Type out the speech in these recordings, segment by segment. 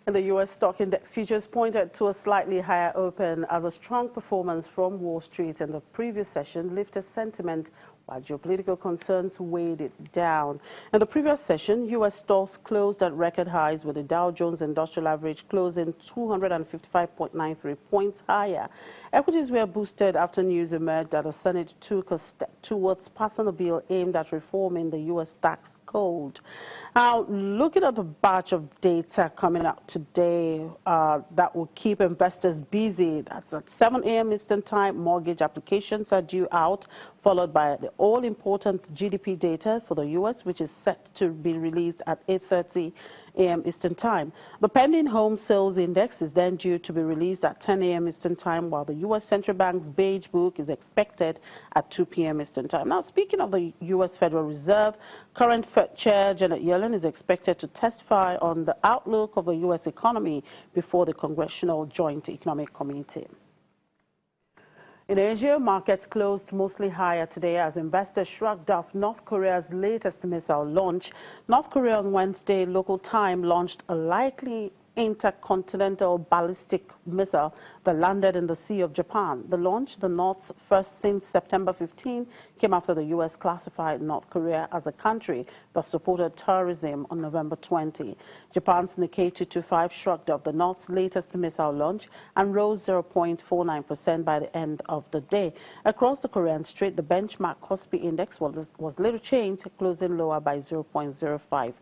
And the U.S. stock index futures pointed to a slightly higher open as a strong performance from Wall Street in the previous session lifted sentiment while geopolitical concerns weighed it down. In the previous session, U.S. stocks closed at record highs with the Dow Jones Industrial Average closing 255.93 points higher. Equities were boosted after news emerged that the Senate took a step towards passing a bill aimed at reforming the U.S. tax code. Now, looking at the batch of data coming out today that will keep investors busy. That's at 7 a.m. Eastern Time. Mortgage applications are due out, followed by the all-important GDP data for the U.S., which is set to be released at 8:30 a.m. Eastern Time. The pending home sales index is then due to be released at 10 a.m. Eastern Time, while the U.S. Central Bank's beige book is expected at 2 p.m. Eastern Time. Now, speaking of the U.S. Federal Reserve, current Fed Chair Janet Yellen is expected to testify on the outlook of the U.S. economy before the Congressional Joint Economic Committee. In Asia, markets closed mostly higher today as investors shrugged off North Korea's latest missile launch. North Korea on Wednesday local time launched a likely intercontinental ballistic missile that landed in the Sea of Japan. The launch, the North's first since September 15, came after the U.S. classified North Korea as a country that supported terrorism on November 20. Japan's Nikkei 225 shrugged off the North's latest missile launch and rose 0.49% by the end of the day. Across the Korean Strait, the benchmark Kospi index was little changed, closing lower by 0.05%.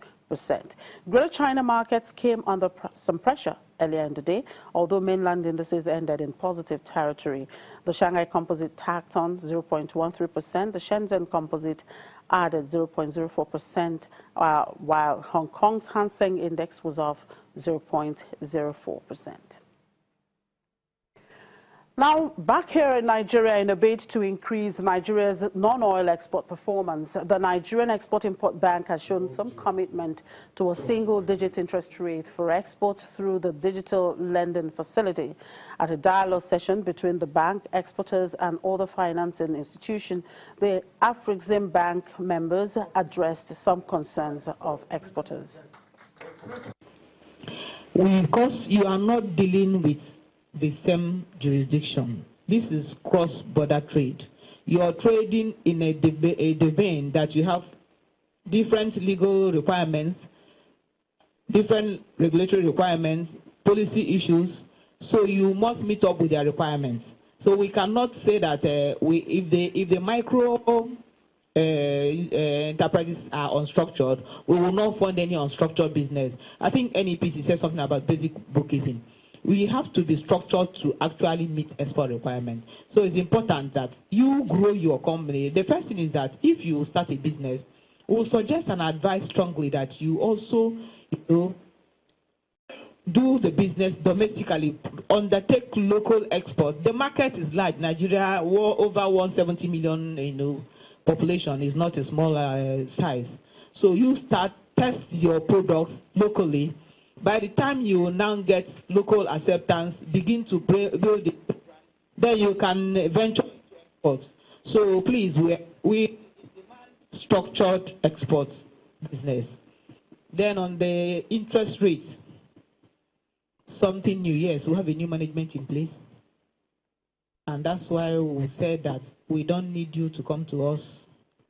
Greater China markets came under some pressure earlier in the day, although mainland indices ended in positive territory. The Shanghai Composite tacked on 0.13%. The Shenzhen Composite added 0.04%, while Hong Kong's Hang Seng Index was off 0.04%. Now, back here in Nigeria, in a bid to increase Nigeria's non-oil export performance, the Nigerian Export-Import Bank has shown some commitment to a single-digit interest rate for export through the digital lending facility. At a dialogue session between the bank, exporters, and other financing institutions, the NEXIM Bank members addressed some concerns of exporters. Because you are not dealing with the same jurisdiction. This is cross-border trade. You are trading in a domain that you have different legal requirements, different regulatory requirements, policy issues, so you must meet up with their requirements. So we cannot say that if the micro enterprises are unstructured, we will not fund any unstructured business. I think NEPC said something about basic bookkeeping. We have to be structured to actually meet export requirements. So it's important that you grow your company. The first thing is that if you start a business, we will suggest and advise strongly that you also do the business domestically, undertake local export. The market is large. Nigeria, over 170 million population, is not a small size. So you test your products locally. By the time you now get local acceptance, begin to build it, then you can eventually export. So please, we demand structured export business. Then on the interest rate, something new. Yes, we have a new management in place. And that's why we said that we don't need you to come to us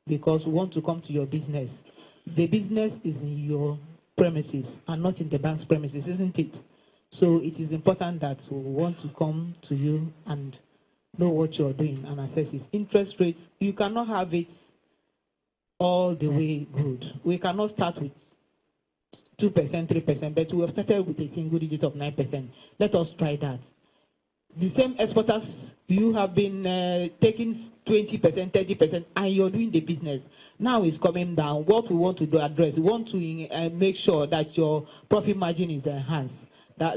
because we want to come to your business. The business is in your premises and not in the bank's premises, isn't it? So it is important that we want to come to you and know what you're doing and assess it. Interest rates, you cannot have it all the way good. We cannot start with 2%, 3%, but we have started with a single digit of 9%. Let us try that. The same exporters, you have been taking 20%, 30%, and you're doing the business. Now it's coming down. What we want to do address, we want to make sure that your profit margin is enhanced.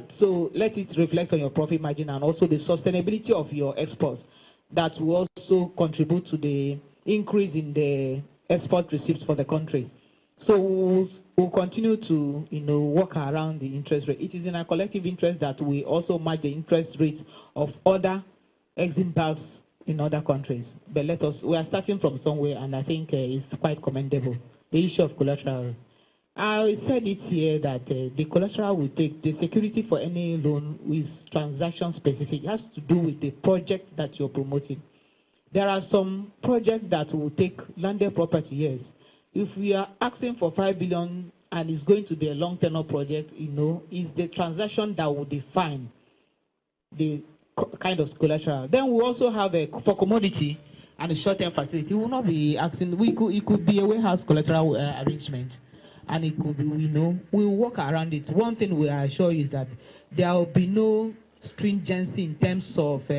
So let it reflect on your profit margin and also the sustainability of your exports. That will also contribute to the increase in the export receipts for the country. So we'll continue to work around the interest rate. It is in our collective interest that we also match the interest rates of other exim banks in other countries. But we are starting from somewhere, and I think it's quite commendable. The issue of collateral. I said it here that the collateral will take, the security for any loan is transaction specific. It has to do with the project that you're promoting. There are some projects that will take landed property, yes. If we are asking for 5 billion and it's going to be a long tenure project, is the transaction that will define the kind of collateral. Then we also have for commodity and a short-term facility. We will not be asking. It could be a warehouse collateral arrangement, and it could be. We'll work around it. One thing we are sure is that there will be no stringency in terms of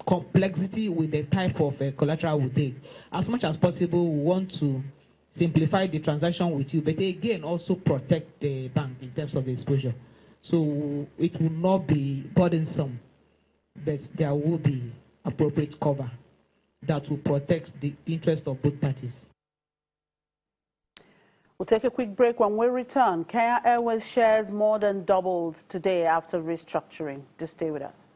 complexity with the type of collateral we take. As much as possible, we want to simplify the transaction with you, but again also protect the bank in terms of the exposure. So it will not be burdensome, but there will be appropriate cover that will protect the interest of both parties. We'll take a quick break. When we return, Kenya Airways shares more than doubled today after restructuring. Do stay with us.